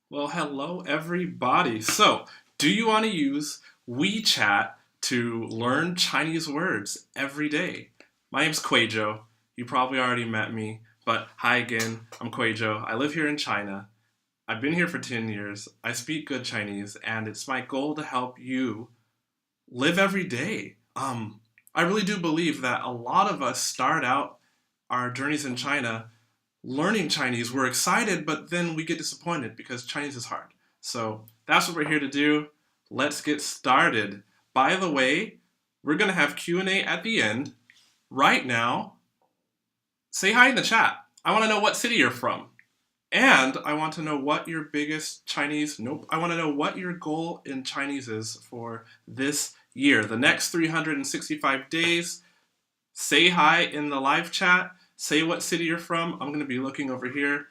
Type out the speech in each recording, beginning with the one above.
Well, hello everybody. So, do you want to use WeChat to learn Chinese words every day? My name's Kuijo. You probably already met me, but hi again. I'm Kuijo. I live here in China. I've been here for 10 years. I speak good Chinese, and it's my goal to help you live every day. I really do believe that a lot of us start out our journeys in China learning Chinese. We're excited, but then we get disappointed because Chinese is hard. So that's what we're here to do. Let's get started. By the way, we're going to have Q&A at the end. Right now, say hi in the chat. I want to know what city you're from. And I want to know what your biggest Chinese, I want to know what your goal in Chinese is for this year. The next 365 days, say hi in the live chat. Say what city you're from. I'm going to be looking over here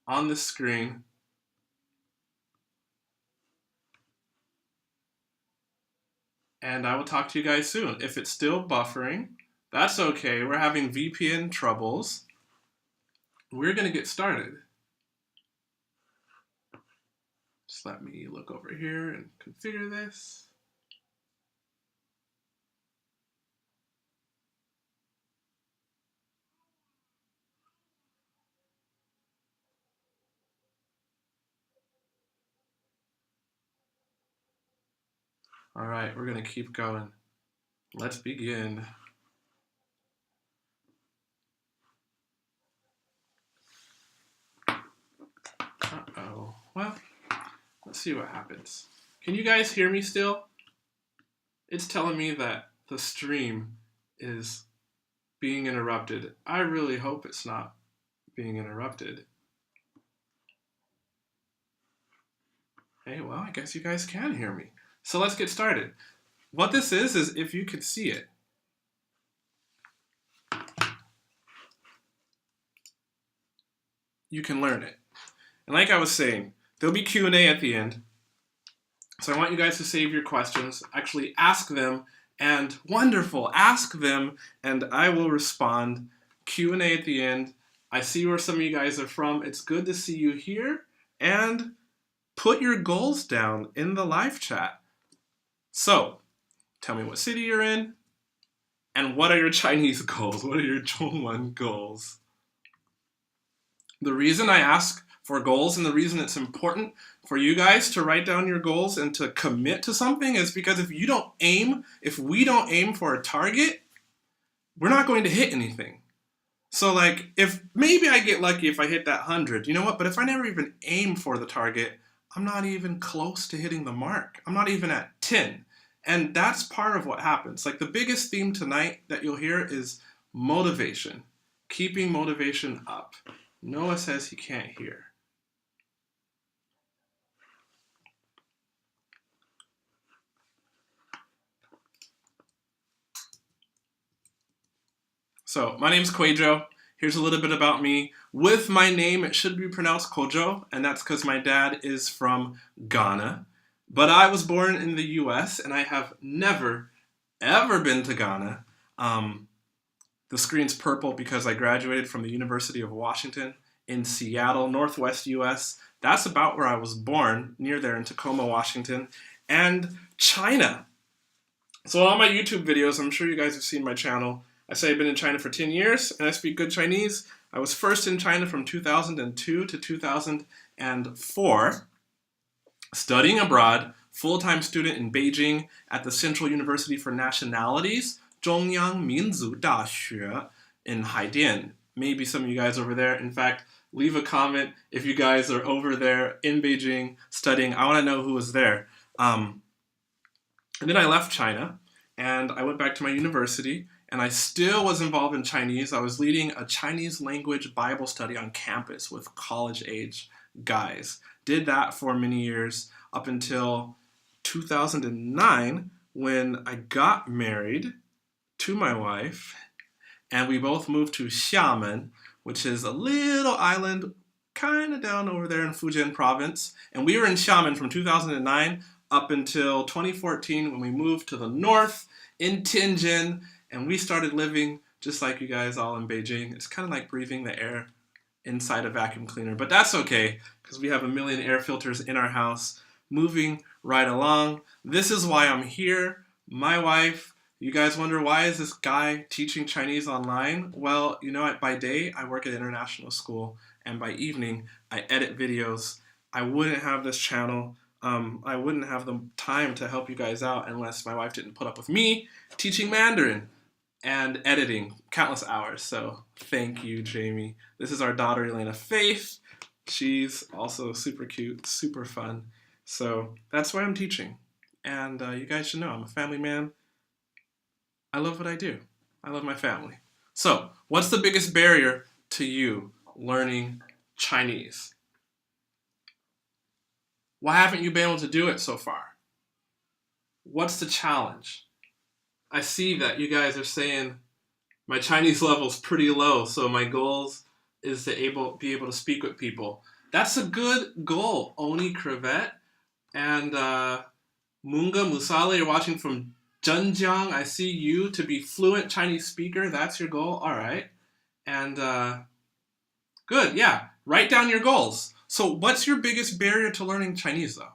on the screen. And I will talk to you guys soon. If it's still buffering, that's okay. We're having VPN troubles. We're going to get started. Just let me look over here and configure this. All right, we're going to keep going. Let's begin. Uh-oh. Well, let's see what happens. Can you guys hear me still? It's telling me that the stream is being interrupted. I really hope it's not being interrupted. Hey, well, I guess you guys can hear me. So let's get started. What this is if you could see it. You can learn it. And like I was saying, there'll be Q&A at the end. So I want you guys to save your questions, actually ask them, and wonderful, ask them, and I will respond. Q&A at the end. I see where some of you guys are from. It's good to see you here, and put your goals down in the live chat. So, tell me what city you're in, and what are your Chinese goals? What are your Zhongwen goals? The reason I ask for goals and the reason it's important for you guys to write down your goals and to commit to something is because if we don't aim for a target, we're not going to hit anything. So like, if maybe I get lucky if I hit that 100, you know what? But if I never even aim for the target, I'm not even close to hitting the mark. I'm not even at 10. And that's part of what happens. Like the biggest theme tonight that you'll hear is motivation, keeping motivation up. Noah says he can't hear. So my name's Kuijo. Here's a little bit about me. With my name, it should be pronounced Kojo, and that's because my dad is from Ghana. But I was born in the US, and I have never, ever been to Ghana. The screen's purple because I graduated from the University of Washington in Seattle, Northwest US. That's about where I was born, near there in Tacoma, Washington. And China. So on my YouTube videos, I'm sure you guys have seen my channel. I say I've been in China for 10 years, and I speak good Chinese. I was first in China from 2002 to 2004, studying abroad, full-time student in Beijing at the Central University for Nationalities, 中央民族大学 in Haidian. Maybe some of you guys over there. In fact, leave a comment if you guys are over there in Beijing studying. I want to know who was there. And then I left China, and I went back to my university, and I still was involved in Chinese. I was leading a Chinese language Bible study on campus with college-age guys. Did that for many years up until 2009 when I got married to my wife, and we both moved to Xiamen, which is a little island kind of down over there in Fujian province. And we were in Xiamen from 2009 up until 2014 when we moved to the north in Tianjin, and we started living just like you guys all in Beijing. It's kind of like breathing the air inside a vacuum cleaner, but that's okay because we have a million air filters in our house. Moving right along. This is why I'm here. My wife, you guys wonder, why is this guy teaching Chinese online? Well, you know, by day, I work at international school, and by evening, I edit videos. I wouldn't have this channel. I wouldn't have the time to help you guys out unless my wife didn't put up with me teaching Mandarin and editing countless hours. So thank you, Jamie. This is our daughter, Elena Faith. She's also super cute, super fun. So that's why I'm teaching. And you guys should know I'm a family man. I love what I do. I love my family. So what's the biggest barrier to you learning Chinese? Why haven't you been able to do it so far? What's the challenge? I see that you guys are saying my Chinese level's pretty low, so my goals is to be able to speak with people. That's a good goal, Oni Crevette. And Munga Musale, you're watching from Zhenjiang. I see you to be fluent Chinese speaker. That's your goal. All right. And good. Yeah. Write down your goals. So what's your biggest barrier to learning Chinese, though?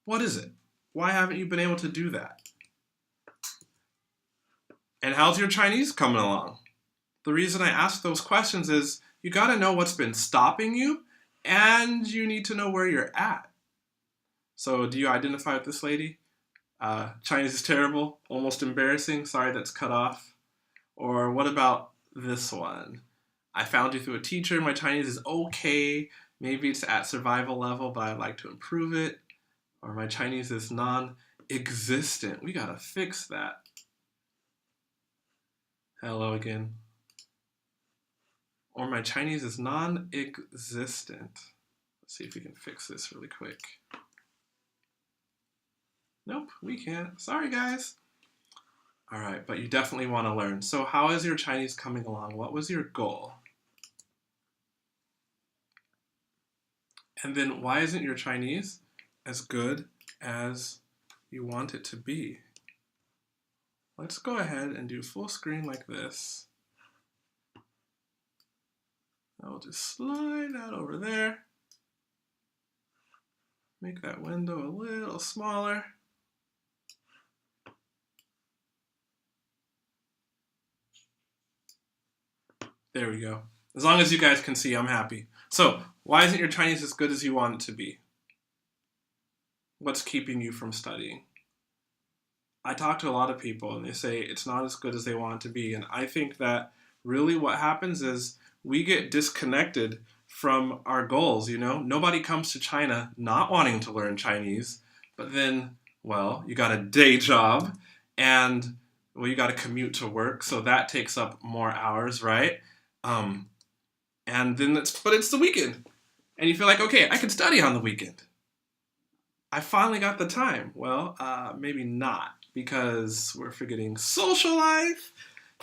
What is it? Why haven't you been able to do that? And how's your Chinese coming along? The reason I ask those questions is you got to know what's been stopping you, and you need to know where you're at. So do you identify with this lady? Chinese is terrible, almost embarrassing, sorry that's cut off. Or what about this one? I found you through a teacher, my Chinese is okay, maybe it's at survival level, but I'd like to improve it. Or my Chinese is non-existent. We gotta fix that. Hello again. Or my Chinese is non-existent. Let's see if we can fix this really quick. Nope, we can't. Sorry, guys. All right, but you definitely want to learn. So how is your Chinese coming along? What was your goal? And then why isn't your Chinese as good as you want it to be? Let's go ahead and do full screen like this. I'll just slide that over there. Make that window a little smaller. There we go. As long as you guys can see, I'm happy. So, why isn't your Chinese as good as you want it to be? What's keeping you from studying? I talk to a lot of people and they say it's not as good as they want it to be. And I think that really what happens is we get disconnected from our goals, you know? Nobody comes to China not wanting to learn Chinese, but then, well, you got a day job and, well, you got to commute to work, so that takes up more hours, right? And then but it's the weekend. And you feel like, okay, I can study on the weekend. I finally got the time. Well, maybe not, because we're forgetting social life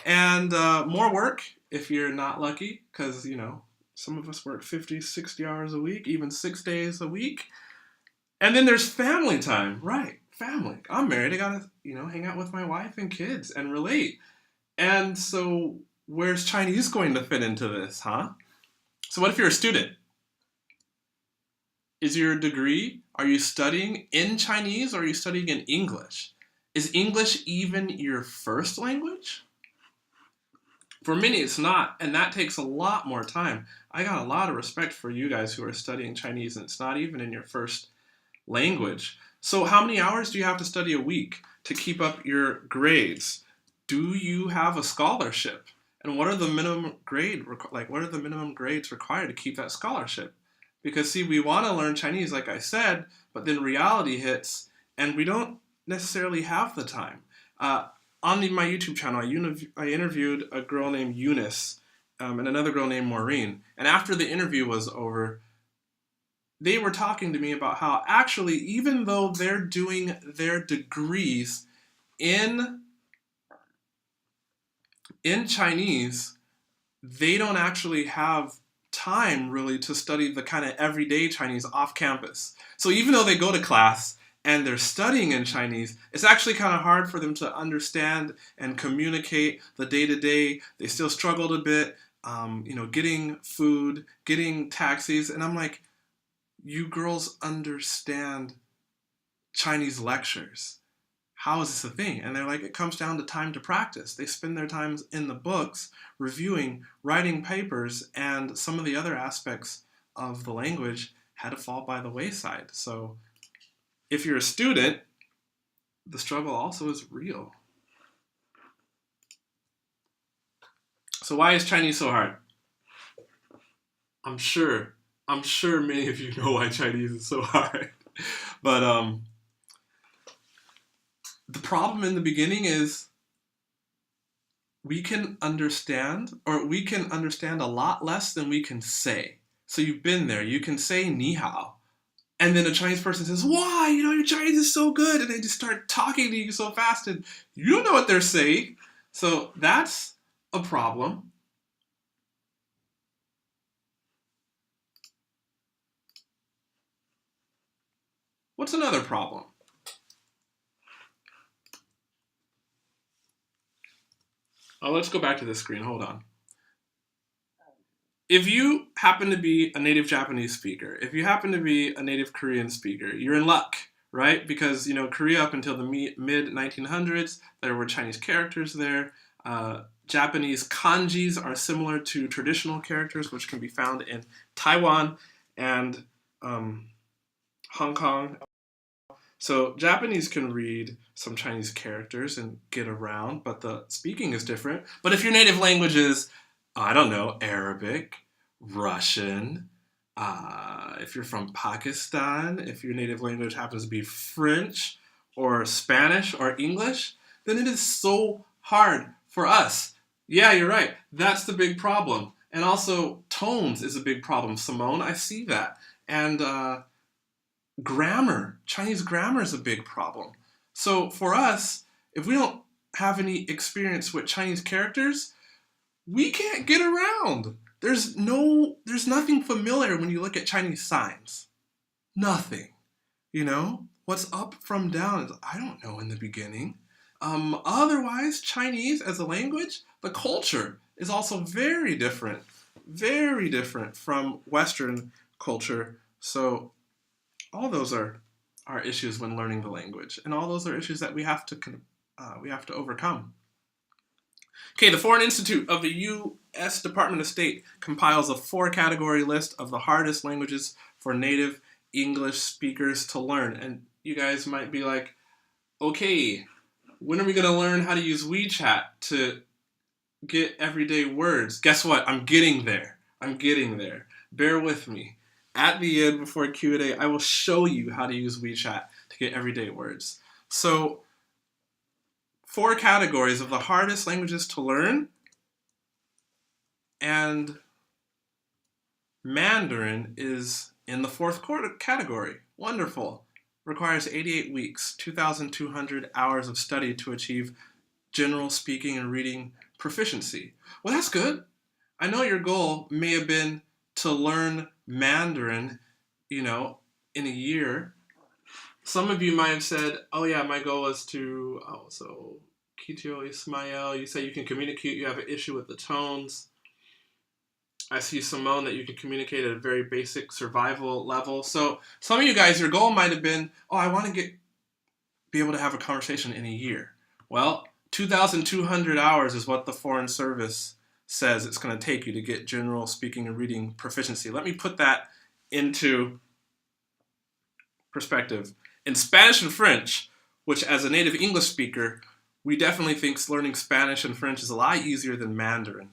and more work if you're not lucky, because, you know, some of us work 50, 60 hours a week, even 6 days a week. And then there's family time, right? Family. I'm married. I gotta, you know, hang out with my wife and kids and relate. And so where's Chinese going to fit into this, huh? So what if you're a student? Is your degree, are you studying in Chinese or are you studying in English? Is English even your first language? For many, it's not, and that takes a lot more time. I got a lot of respect for you guys who are studying Chinese, and it's not even in your first language. So how many hours do you have to study a week to keep up your grades? Do you have a scholarship? And what are the minimum what are the minimum grades required to keep that scholarship? Because see, we want to learn Chinese, like I said, but then reality hits, and we don't necessarily have the time. On my YouTube channel, I interviewed a girl named Eunice and another girl named Maureen. And after the interview was over, they were talking to me about how actually, even though they're doing their degrees in Chinese, they don't actually have time really to study the kind of everyday Chinese off campus. So even though they go to class and they're studying in Chinese, it's actually kind of hard for them to understand and communicate the day-to-day. They still struggled a bit, you know, getting food, getting taxis. And I'm like, you girls understand Chinese lectures? How is this a thing? And they're like, it comes down to time to practice. They spend their time in the books, reviewing, writing papers, and some of the other aspects of the language had to fall by the wayside. So if you're a student, the struggle also is real. So why is Chinese so hard? I'm sure many of you know why Chinese is so hard. But the problem in the beginning is we can understand a lot less than we can say. So you've been there. You can say ni hao. And then a Chinese person says, why? Your Chinese is so good. And they just start talking to you so fast and you don't know what they're saying. So that's a problem. What's another problem? Oh, let's go back to this screen. Hold on. If you happen to be a native Japanese speaker, if you happen to be a native Korean speaker, you're in luck, right? Because, Korea up until the mid-1900s, there were Chinese characters there. Japanese kanjis are similar to traditional characters, which can be found in Taiwan and Hong Kong. So Japanese can read some Chinese characters and get around, but the speaking is different. But if your native language is, I don't know, Arabic, Russian, if you're from Pakistan, if your native language happens to be French or Spanish or English, then it is so hard for us. Yeah, you're right. That's the big problem. And also, tones is a big problem, Simone. I see that. And grammar, Chinese grammar is a big problem. So for us, if we don't have any experience with Chinese characters, we can't get around. There's nothing familiar when you look at Chinese signs. Nothing. What's up from down is, I don't know in the beginning. Otherwise, Chinese as a language, the culture is also very different from Western culture. So all those are issues when learning the language, and all those are issues that we have to overcome. Okay, the Foreign Institute of the U.S. Department of State compiles a 4-category list of the hardest languages for native English speakers to learn. And you guys might be like, okay, when are we going to learn how to use WeChat to get everyday words? Guess what? I'm getting there. Bear with me. At the end, before Q&A, I will show you how to use WeChat to get everyday words. So, 4 categories of the hardest languages to learn, and Mandarin is in the 4th category. Wonderful. Requires 88 weeks, 2,200 hours of study to achieve general speaking and reading proficiency. Well, that's good. I know your goal may have been to learn Mandarin, in a year. Some of you might have said, oh yeah, my goal is to, so Kitio Ismail, you say you can communicate, you have an issue with the tones. I see Simone that you can communicate at a very basic survival level. So some of you guys, your goal might have been, I want to be able to have a conversation in a year. Well, 2,200 hours is what the Foreign Service says it's going to take you to get general speaking and reading proficiency. Let me put that into perspective. In Spanish and French, which as a native English speaker, we definitely think learning Spanish and French is a lot easier than Mandarin.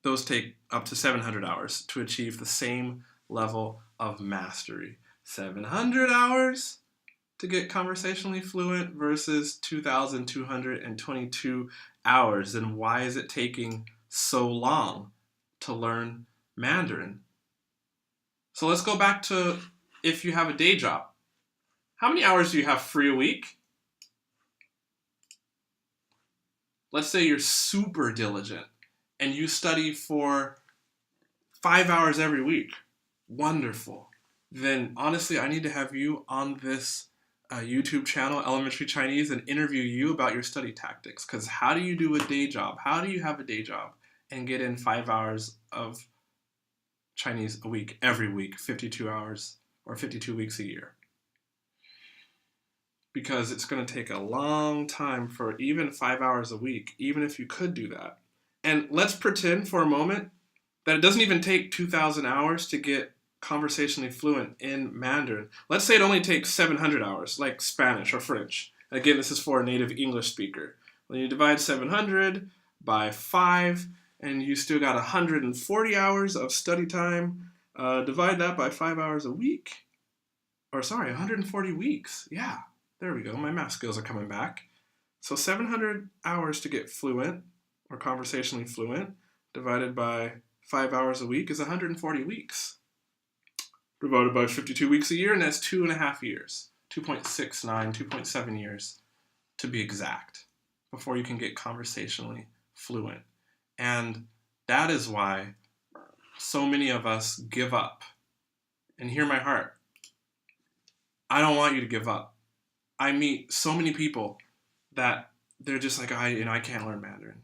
Those take up to 700 hours to achieve the same level of mastery. 700 hours to get conversationally fluent versus 2,222 hours. Then why is it taking so long to learn Mandarin? So let's go back to if you have a day job. How many hours do you have free a week? Let's say you're super diligent and you study for 5 hours every week. Wonderful. Then honestly, I need to have you on this YouTube channel, Elementary Chinese, and interview you about your study tactics. Because how do you do a day job? How do you have a day job and get in 5 hours of Chinese a week, every week, 52 hours or 52 weeks a year. Because it's going to take a long time for even 5 hours a week, even if you could do that. And let's pretend for a moment that it doesn't even take 2,000 hours to get conversationally fluent in Mandarin. Let's say it only takes 700 hours, like Spanish or French. Again, this is for a native English speaker. When you divide 700 by 5, and you still got 140 hours of study time, divide that by 5 hours a week. Or sorry, 140 weeks. Yeah, there we go. My math skills are coming back. So 700 hours to get fluent or conversationally fluent divided by 5 hours a week is 140 weeks. Divided by 52 weeks a year, and that's 2.5 years. 2.69, 2.7 years to be exact before you can get conversationally fluent. And that is why so many of us give up. And hear my heart. I don't want you to give up. I meet so many people that they're just like, I can't learn Mandarin.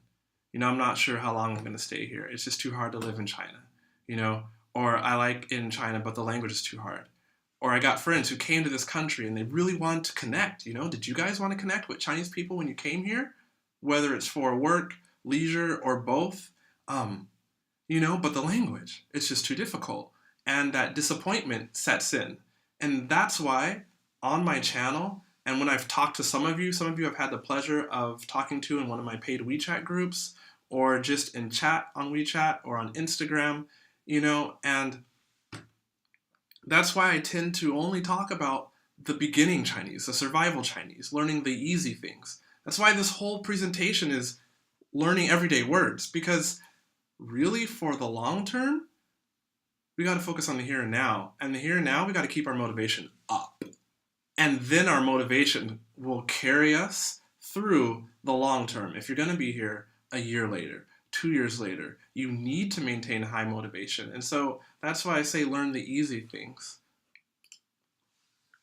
I'm not sure how long I'm going to stay here. It's just too hard to live in China, Or I like in China, but the language is too hard. Or I got friends who came to this country and they really wanted to connect, Did you guys want to connect with Chinese people when you came here? Whether it's for work, leisure, or both, but the language, it's just too difficult. And that disappointment sets in. And that's why on my channel, and when I've talked to some of you I've had the pleasure of talking to in one of my paid WeChat groups, or just in chat on WeChat or on Instagram, and that's why I tend to only talk about the beginning Chinese, the survival Chinese, learning the easy things. That's why this whole presentation is learning everyday words, because really for the long term, we got to focus on the here and now. And the here and now, we got to keep our motivation up. And then our motivation will carry us through the long term. If you're going to be here a year later, 2 years later, you need to maintain high motivation. And so that's why I say learn the easy things.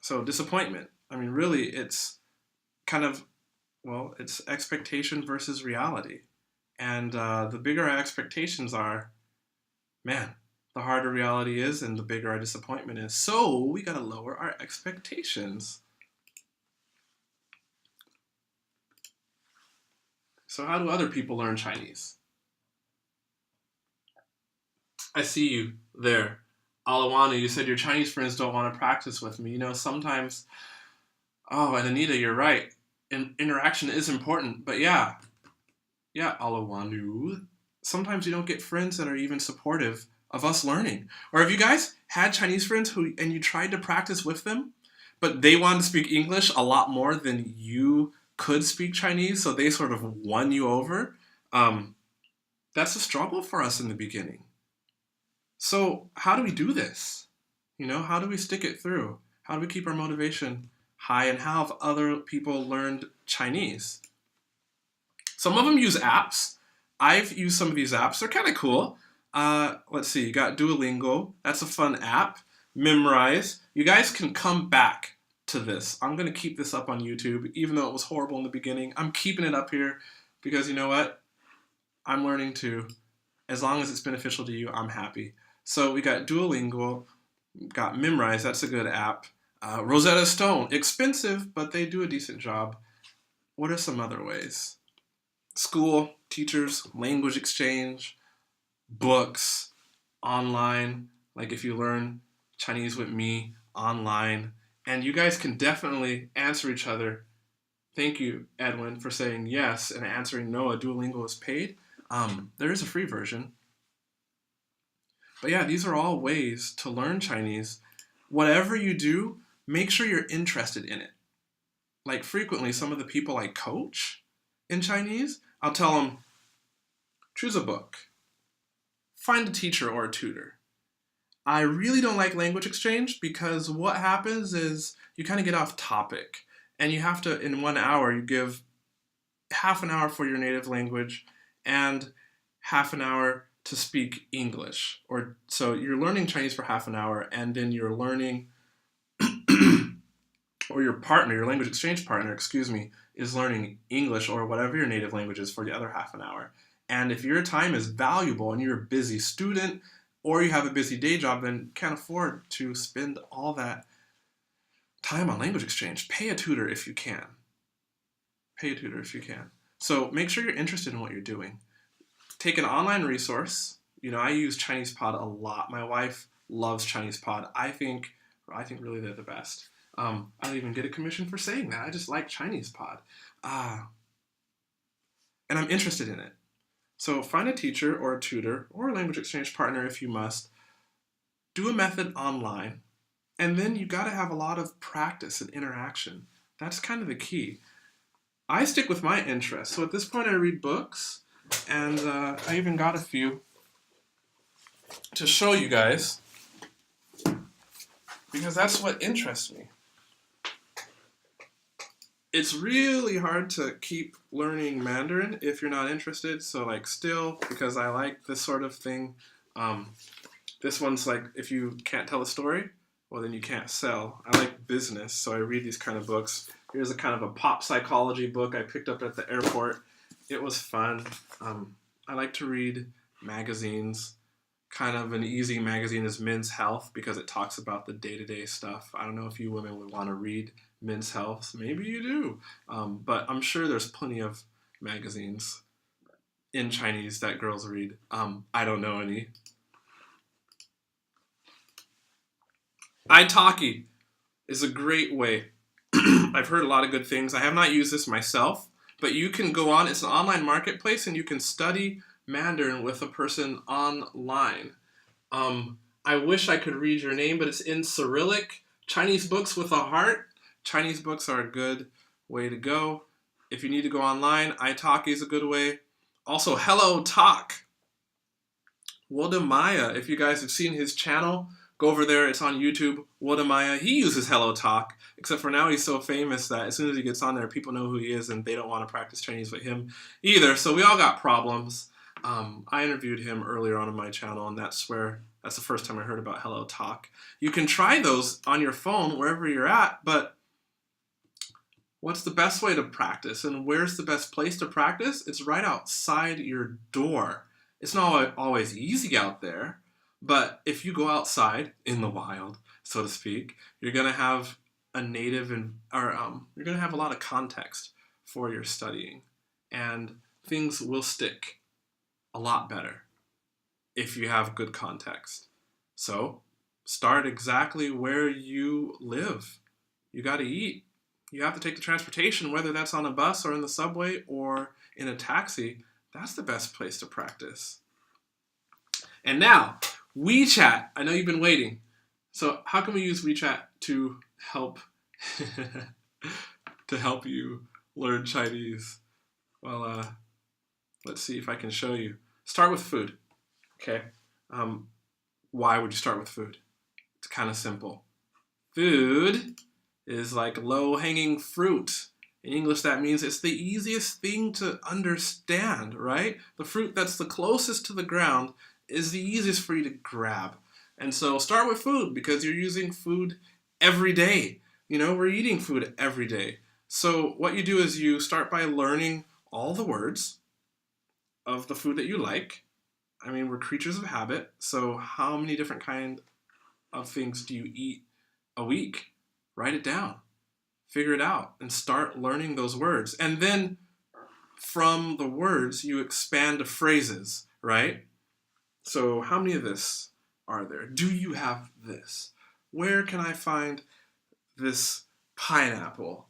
So disappointment. Really, it's kind of, it's expectation versus reality. And the bigger our expectations are, man, the harder reality is and the bigger our disappointment is. So we got to lower our expectations. So how do other people learn Chinese? I see you there. Alawana, you said your Chinese friends don't want to practice with me. Sometimes, and Anita, you're right. Interaction is important, but yeah, Alawanu, sometimes you don't get friends that are even supportive of us learning. Or have you guys had Chinese friends and you tried to practice with them, but they wanted to speak English a lot more than you could speak Chinese, so they sort of won you over? That's a struggle for us in the beginning. So how do we do this? How do we stick it through? How do we keep our motivation high, and how have other people learned Chinese? Some of them use apps. I've used some of these apps. They're kind of cool. Let's see. You got Duolingo. That's a fun app. Memrise. You guys can come back to this. I'm going to keep this up on YouTube, even though it was horrible in the beginning. I'm keeping it up here because you know what? I'm learning too. As long as it's beneficial to you, I'm happy. So we got Duolingo, got Memrise. That's a good app. Rosetta Stone. Expensive, but they do a decent job. What are some other ways? School, teachers, language exchange, books, online, like if you learn Chinese with me online. And you guys can definitely answer each other. Thank you, Edwin, for saying yes and answering no. A Duolingo is paid. There is a free version. But yeah, these are all ways to learn Chinese. Whatever you do, make sure you're interested in it. Like frequently, some of the people I coach in Chinese, I'll tell them, choose a book, find a teacher or a tutor. I really don't like language exchange because what happens is you kind of get off topic and you have to, in 1 hour, you give half an hour for your native language and half an hour to speak English. Or so you're learning Chinese for half an hour and then you're learning, or your partner, your language exchange partner, is learning English or whatever your native language is for the other half an hour. And if your time is valuable and you're a busy student, or you have a busy day job and can't afford to spend all that time on language exchange, pay a tutor if you can. Pay a tutor if you can. So make sure you're interested in what you're doing. Take an online resource. I use Chinese Pod a lot. My wife loves Chinese Pod. I think really they're the best. I don't even get a commission for saying that. I just like Chinese Pod. And I'm interested in it. So find a teacher or a tutor or a language exchange partner if you must. Do a method online. And then you got to have a lot of practice and interaction. That's kind of the key. I stick with my interests. So at this point I read books. And I even got a few to show you guys, because that's what interests me. It's really hard to keep learning Mandarin if you're not interested. So still, because I like this sort of thing, this one's if you can't tell a story, well then you can't sell. I like business, so I read these kind of books. Here's a kind of a pop psychology book I picked up at the airport. It was fun. I like to read magazines. Kind of an easy magazine is Men's Health because it talks about the day-to-day stuff. I don't know if you women would want to read Men's Health. Maybe you do. But I'm sure there's plenty of magazines in Chinese that girls read. I don't know any. italki is a great way. I've heard a lot of good things. I have not used this myself, but you can go on. It's an online marketplace, and you can study Mandarin with a person online. I wish I could read your name, but it's in Cyrillic. Chinese books with a heart. Chinese books are a good way to go. If you need to go online, italki is a good way. Also, Hello Talk. Wodamaya, if you guys have seen his channel, go over there. It's on YouTube. Wodamaya, he uses Hello Talk, except for now he's so famous that as soon as he gets on there, people know who he is, and they don't want to practice Chinese with him either. So we all got problems. I interviewed him earlier on my channel, and that's the first time I heard about Hello Talk. You can try those on your phone wherever you're at, but what's the best way to practice, and where's the best place to practice? It's right outside your door. It's not always easy out there, but if you go outside in the wild, so to speak, you're gonna have you're gonna have a lot of context for your studying, and things will stick a lot better if you have good context. So start exactly where you live. You got to eat. You have to take the transportation, whether that's on a bus or in the subway or in a taxi. That's the best place to practice. And now, WeChat. I know you've been waiting. So how can we use WeChat to help you learn Chinese? Well, let's see if I can show you. Start with food. Okay. Why would you start with food? It's kind of simple. Food is like low-hanging fruit. In English, that means it's the easiest thing to understand, right? The fruit that's the closest to the ground is the easiest for you to grab. And so start with food because you're using food every day. We're eating food every day. So what you do is you start by learning all the words of the food that you like. I mean, we're creatures of habit. So how many different kind of things do you eat a week? Write it down. Figure it out and start learning those words. And then from the words, you expand to phrases, right? So how many of this are there? Do you have this? Where can I find this pineapple?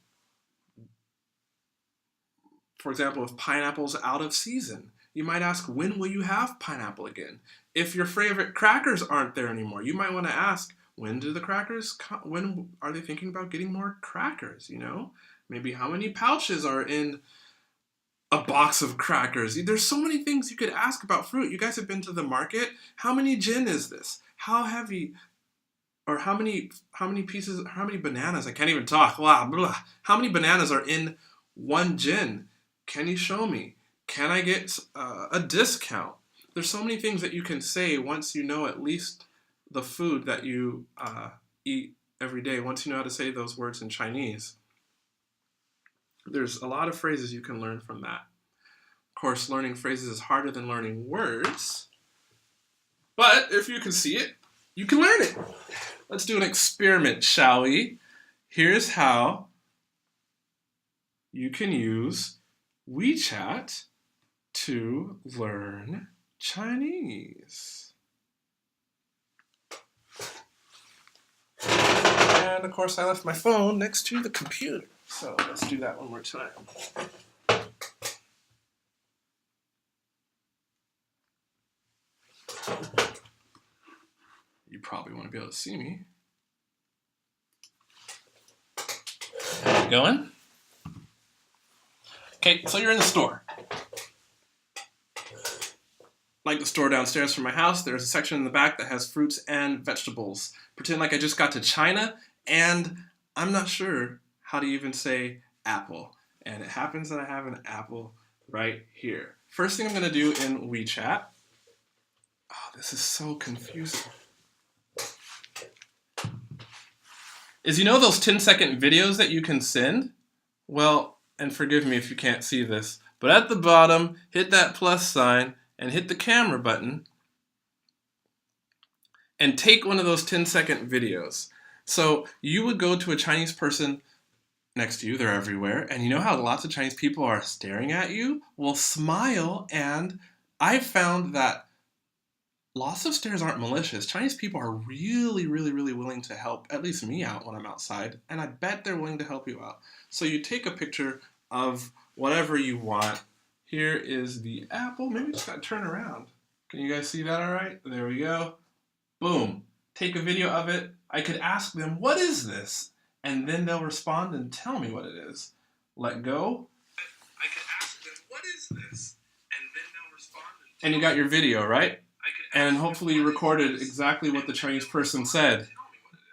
For example, if pineapple's out of season, you might ask, when will you have pineapple again? If your favorite crackers aren't there anymore, you might want to ask, when are they thinking about getting more crackers, Maybe how many pouches are in a box of crackers? There's so many things you could ask about fruit. You guys have been to the market. How many gin is this? How heavy, or how many bananas? I can't even talk. Blah, blah. How many bananas are in one gin? Can you show me? Can I get a discount? There's so many things that you can say once you know at least the food that you eat every day. Once you know how to say those words in Chinese, there's a lot of phrases you can learn from that. Of course, learning phrases is harder than learning words. But if you can see it, you can learn it. Let's do an experiment, shall we? Here's how you can use WeChat to learn Chinese. And of course, I left my phone next to the computer. So let's do that one more time. You probably want to be able to see me. Going? Okay, so you're in the store. Like the store downstairs from my house, there's a section in the back that has fruits and vegetables. Pretend like I just got to China, and I'm not sure how to even say apple. And it happens that I have an apple right here. First thing I'm going to do in WeChat. Oh, this is so confusing. Is those 10-second videos that you can send? Well, and forgive me if you can't see this, but at the bottom, hit that plus sign and hit the camera button and take one of those 10-second videos. So you would go to a Chinese person next to you, they're everywhere, and you know how lots of Chinese people are staring at you? Well, smile, and I found that lots of stares aren't malicious. Chinese people are really, really, really willing to help, at least me out when I'm outside, and I bet they're willing to help you out. So you take a picture of whatever you want. Here is the apple. Maybe I just gotta turn around. Can you guys see that all right? There we go. Boom. Take a video of it. I could ask them, what is this? And then they'll respond and tell me what it is. Let go. I could ask them, what is this? And then they'll respond and you got your video, right? And hopefully you recorded exactly what the Chinese person said,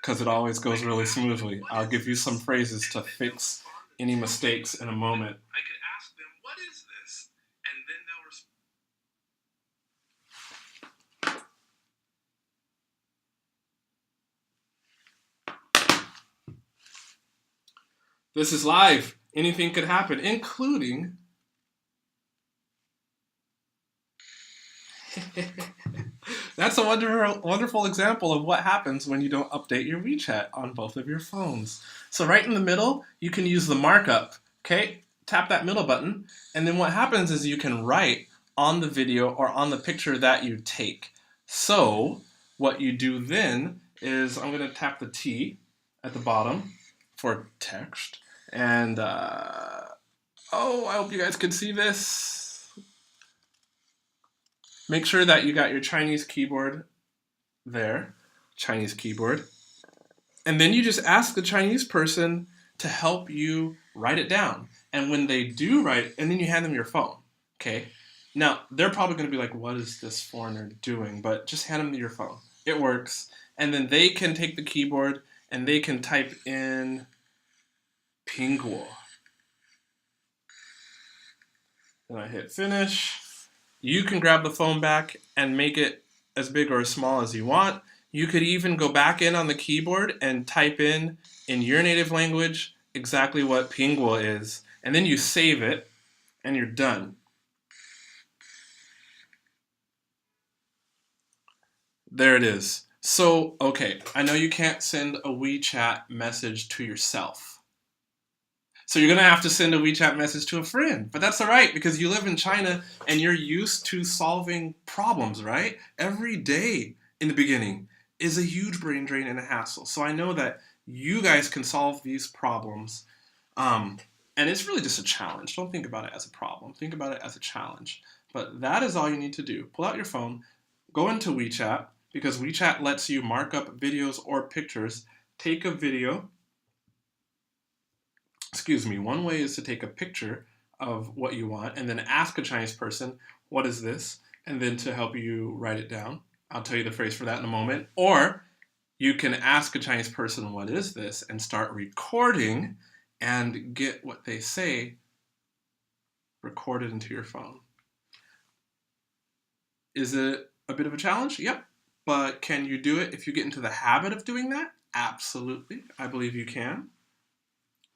because it always goes really smoothly. I'll give you some phrases to fix any mistakes in a moment. I could ask them, what is this? And then they'll respond. This is live. Anything could happen, including... That's a wonderful example of what happens when you don't update your WeChat on both of your phones. So right in the middle, you can use the markup. Okay, tap that middle button, and then what happens is you can write on the video or on the picture that you take. So what you do then is I'm going to tap the T at the bottom for text, and I hope you guys can see this. Make sure that you got your Chinese keyboard there, Chinese keyboard. And then you just ask the Chinese person to help you write it down. And when they do write it, and then you hand them your phone, okay? Now, they're probably gonna be like, what is this foreigner doing? But just hand them your phone. It works. And then they can take the keyboard and they can type in PINYIN. Then I hit finish. You can grab the phone back and make it as big or as small as you want. You could even go back in on the keyboard and type in your native language exactly what PINYIN is. And then you save it and you're done. There it is. So, okay, I know you can't send a WeChat message to yourself. So you're going to have to send a WeChat message to a friend. But that's all right, because you live in China and you're used to solving problems, right? Every day in the beginning is a huge brain drain and a hassle. So I know that you guys can solve these problems. And it's really just a challenge. Don't think about it as a problem. Think about it as a challenge. But that is all you need to do. Pull out your phone, go into WeChat, because WeChat lets you mark up videos or pictures. Take a video. One way is to take a picture of what you want and then ask a Chinese person, what is this? And then to help you write it down. I'll tell you the phrase for that in a moment. Or you can ask a Chinese person, what is this? And start recording and get what they say recorded into your phone. Is it a bit of a challenge? Yep. But can you do it if you get into the habit of doing that? Absolutely. I believe you can.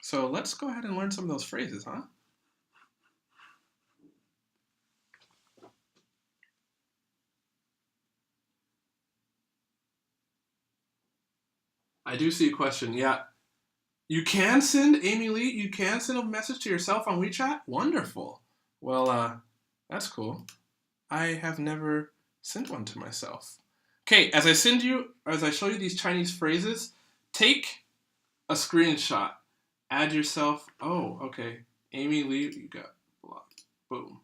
So let's go ahead and learn some of those phrases, huh? I do see a question. Yeah. You can send, Amy Lee, you can send a message to yourself on WeChat? Wonderful. Well, that's cool. I have never sent one to myself. Okay, as I show you these Chinese phrases, take a screenshot. Add yourself. Oh, okay. Amy Lee, you got blocked. Boom.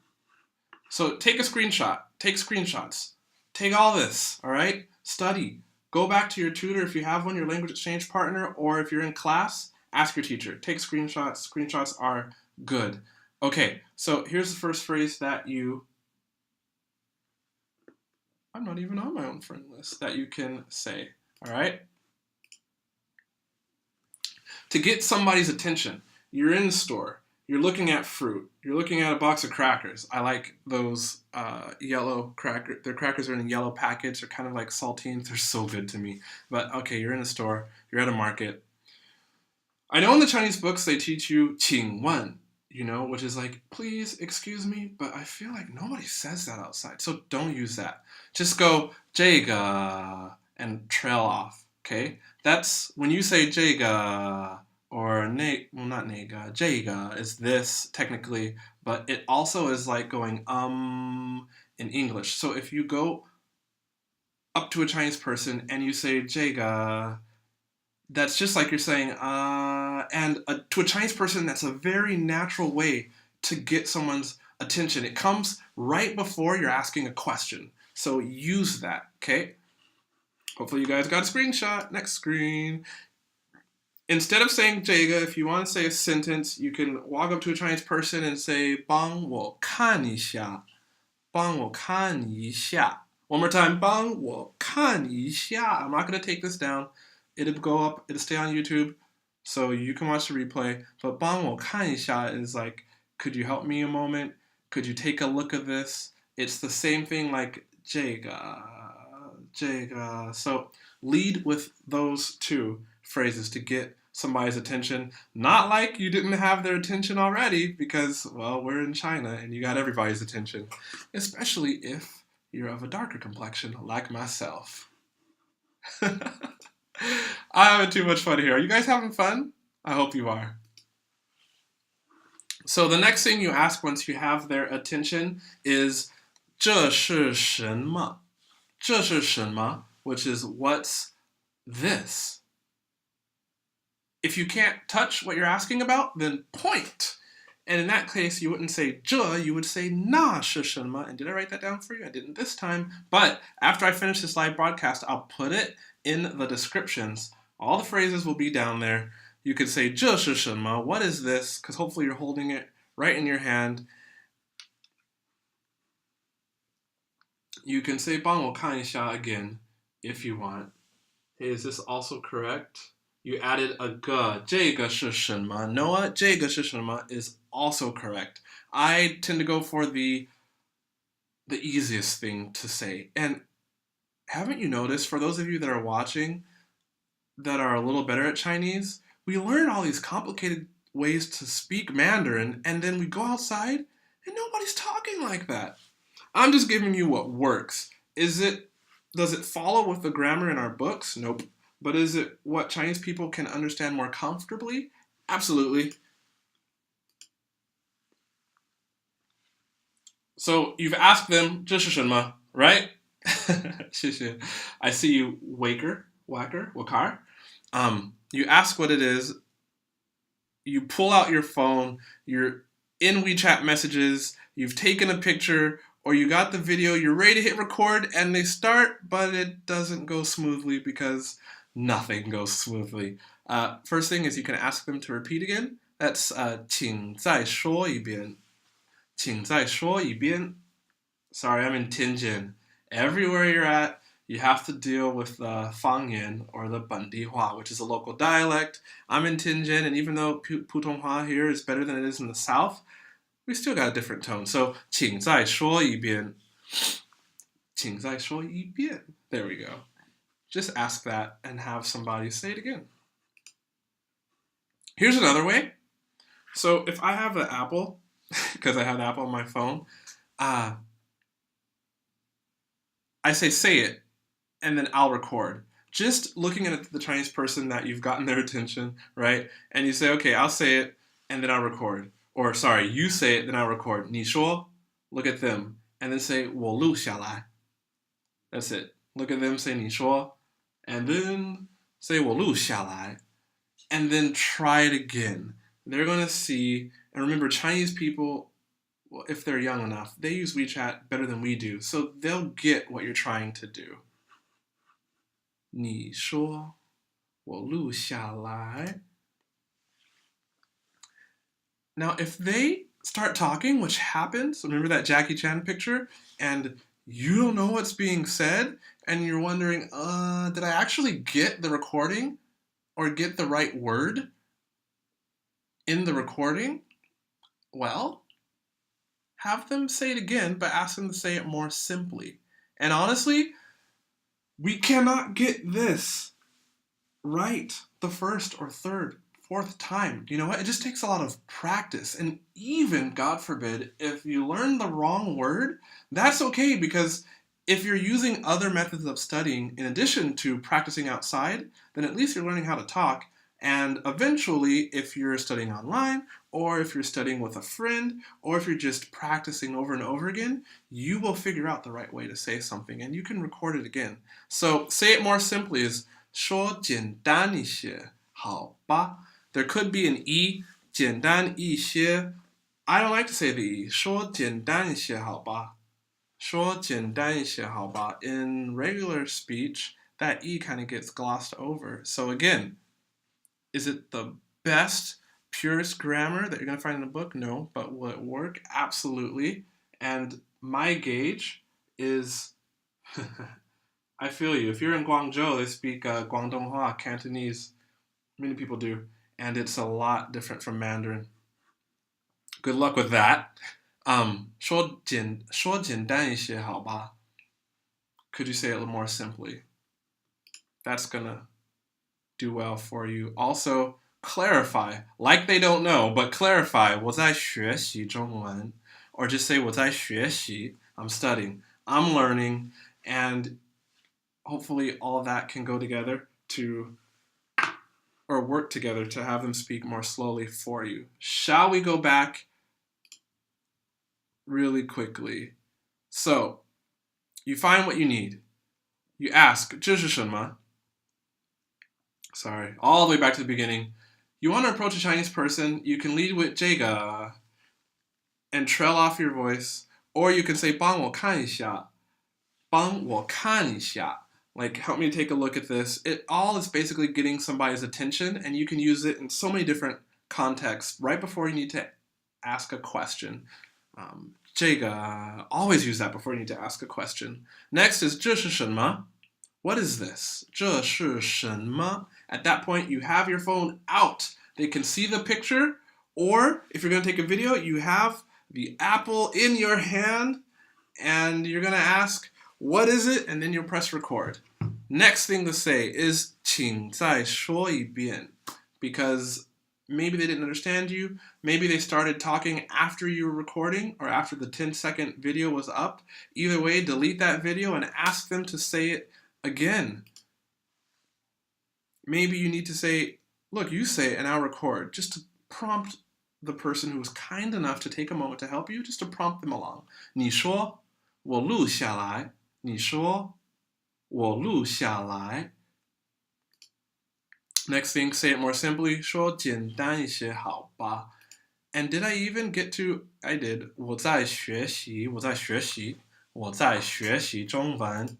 So take a screenshot. Take screenshots. Take all this, all right? Study. Go back to your tutor if you have one, your language exchange partner, or if you're in class, ask your teacher. Take screenshots. Screenshots are good. Okay, so here's the first phrase that I'm not even on my own friend list, that you can say, all right? To get somebody's attention, you're in the store, you're looking at fruit, you're looking at a box of crackers. I like those yellow crackers. Their crackers are in a yellow package. They're kind of like saltines. They're so good to me. But okay, you're in a store, you're at a market. I know in the Chinese books they teach you 请问, you know, which is like, please, excuse me, but I feel like nobody says that outside, so don't use that. Just go 这个 and trail off, okay? That's when you say 这个 or well, not 那个, 这个 is this technically, but it also is like going in English. So if you go up to a Chinese person and you say 这个, that's just like you're saying, and to a Chinese person, that's a very natural way to get someone's attention. It comes right before you're asking a question. So use that, okay? Hopefully you guys got a screenshot. Next screen. Instead of saying 这个, if you want to say a sentence, you can walk up to a Chinese person and say 帮我看一下. 帮我看一下. One more time. 帮我看一下. I'm not going to take this down. It'll go up, it'll stay on YouTube, so you can watch the replay. But 帮我看一下 is like, could you help me a moment? Could you take a look at this? It's the same thing like 这个. So lead with those two phrases to get somebody's attention. Not like you didn't have their attention already because, well, we're in China and you got everybody's attention. Especially if you're of a darker complexion like myself. I'm having too much fun here. Are you guys having fun? I hope you are. So the next thing you ask once you have their attention is 这是什么? 这是什么? Which is what's this? If you can't touch what you're asking about, then point. And in that case, you wouldn't say 这, you would say 那是什么? And did I write that down for you? I didn't this time. But after I finish this live broadcast, I'll put it in the descriptions. All the phrases will be down there. You could say 这是什么? What is this? Because hopefully you're holding it right in your hand. You can say 帮我看一下 again if you want. Hey, is this also correct? You added a 个. 这个是什么? Noah, 这个是什么 is also correct. I tend to go for the easiest thing to say. And haven't you noticed, for those of you that are watching that are a little better at Chinese, we learn all these complicated ways to speak Mandarin, and then we go outside and nobody's talking like that. I'm just giving you what works. Does it follow with the grammar in our books? Nope. But is it what Chinese people can understand more comfortably? Absolutely. So you've asked them 这是什么, right? 谢谢. I see you, wakar. You ask what it is. You pull out your phone. You're in WeChat messages. You've taken a picture, or you got the video. You're ready to hit record, and they start, but it doesn't go smoothly because nothing goes smoothly. First thing is you can ask them to repeat again. That's 请再说一遍. 请再说一遍. Sorry, I'm in Tianjin. Everywhere you're at, you have to deal with the 方言 or the 本地话, which is a local dialect. I'm in Tianjin, and even though 普通话 here is better than it is in the South, we still got a different tone. So 请再说一遍. 请再说一遍. There we go. Just ask that and have somebody say it again. Here's another way. So if I have the Apple, because I have the Apple on my phone, I say it, and then I'll record. just looking at the Chinese person that you've gotten their attention, right? And you say, okay, I'll say it and then I'll record. Or sorry, you say it, then I'll record. 你说, look at them. And then say 我录下来. That's it. Look at them, say 你说. And then say 我录下来. And then try it again. They're going to see, and remember, Chinese people, well, if they're young enough, they use WeChat better than we do. So they'll get what you're trying to do. 你说我录下来. Now, if they start talking, which happens, remember that Jackie Chan picture, and you don't know what's being said, and you're wondering, did I actually get the recording or get the right word in the recording? Well, have them say it again, but ask them to say it more simply. And honestly, we cannot get this right the first or third, fourth time. You know what? It just takes a lot of practice. And even, God forbid, if you learn the wrong word, that's okay, because if you're using other methods of studying in addition to practicing outside, then at least you're learning how to talk. And eventually, if you're studying online, or if you're studying with a friend, or if you're just practicing over and over again, you will figure out the right way to say something, and you can record it again. So say it more simply is 说简单一些，好吧? There could be an E, 简单一些. I don't like to say the E. 说简单一些，好吧? 说简单一些，好吧? In regular speech, that E kind of gets glossed over. So again, is it the best, purest grammar that you're going to find in a book? No. But will it work? Absolutely. And my gauge is, I feel you. If you're in Guangzhou, they speak Guangdonghua, Cantonese. Many people do. And it's a lot different from Mandarin. Good luck with that. 说简单一些，好吧? Could you say it a little more simply? That's going to do well for you. Also, clarify, like they don't know, but clarify, 我在学习中文. Or just say 我在学习, I'm studying, I'm learning, and hopefully all that can go together to, or work together to have them speak more slowly for you. Shall we go back really quickly? So, you find what you need. You ask, 这是什么? Sorry, all the way back to the beginning. You want to approach a Chinese person, you can lead with 这个 and trail off your voice, or you can say 帮我看一下, 帮我看一下. Like, help me take a look at this. It all is basically getting somebody's attention, and you can use it in so many different contexts right before you need to ask a question. 这个, always use that before you need to ask a question. Next is 这是什么? What is this? 这是什么? At that point, you have your phone out. They can see the picture, or if you're going to take a video, you have the apple in your hand, and you're going to ask, what is it? And then you'll press record. Next thing to say is 请再说一遍, because maybe they didn't understand you. Maybe they started talking after you were recording or after the 10-second video was up. Either way, delete that video and ask them to say it again. Maybe you need to say, look, you say it and I'll record, just to prompt the person who was kind enough to take a moment to help you, just to prompt them along. 你说我录下来. 你说我录下来. Next thing, say it more simply. 说简单一些，好吧? And did I even get to? I did. 我在学习中文.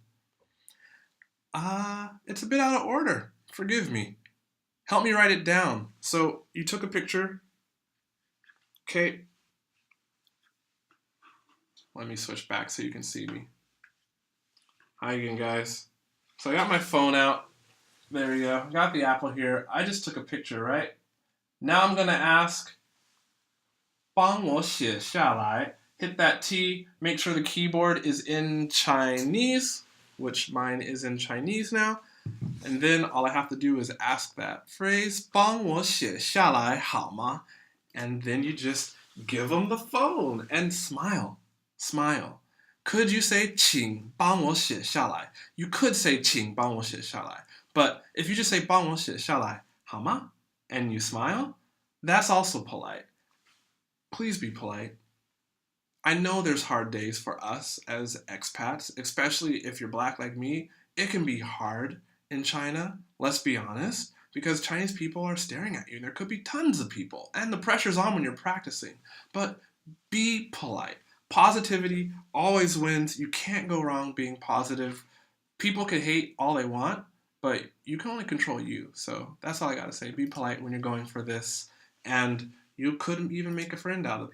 It's a bit out of order. Forgive me. Help me write it down. So you took a picture. Okay. Let me switch back so you can see me. Hi again, guys. So I got my phone out. There we go. Got the apple here. I just took a picture, right? Now I'm going to ask, 帮我写下来. Hit that T. Make sure the keyboard is in Chinese, which mine is in Chinese now. And then all I have to do is ask that phrase, 帮我写下来好吗? And then you just give them the phone and smile. Smile. Could you say 请帮我写下来? You could say 请帮我写下来. But if you just say 帮我写下来好吗 and you smile, that's also polite. Please be polite. I know there's hard days for us as expats, especially if you're black like me. It can be hard in China, let's be honest, because Chinese people are staring at you. And there could be tons of people, and the pressure's on when you're practicing. But be polite. Positivity always wins. You can't go wrong being positive. People can hate all they want, but you can only control you. So that's all I gotta say. Be polite when you're going for this, and you couldn't even make a friend out of